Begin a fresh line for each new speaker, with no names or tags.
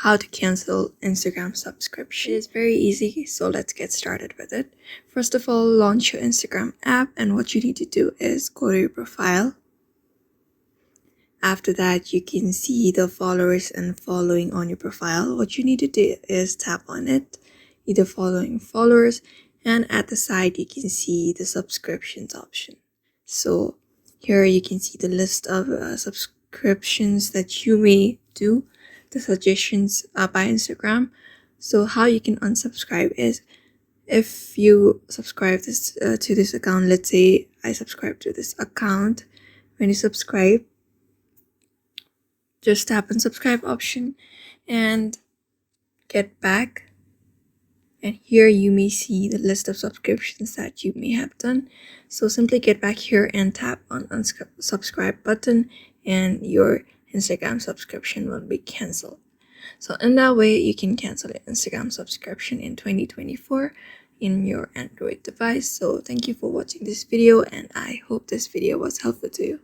how to cancel Instagram subscription. It is very easy, so let's get started with it. First of all, launch your Instagram app, and what you need to do is go to your profile. After that, you can see the followers and following on your profile. What you need to do is tap on it, either following followers, and at the side you can see the subscriptions option. So here you can see the list of subscriptions that you may do, the suggestions by Instagram. So how you can unsubscribe is, if you subscribe to this account, let's say I subscribe to this account. When you subscribe, just tap on subscribe option and get back, and here you may see the list of subscriptions that you may have done. So simply get back here and tap on unsubscribe button, and your Instagram subscription will be cancelled. So in that way, you can cancel your Instagram subscription in 2024 in your Android device. So thank you for watching this video, and I hope this video was helpful to you.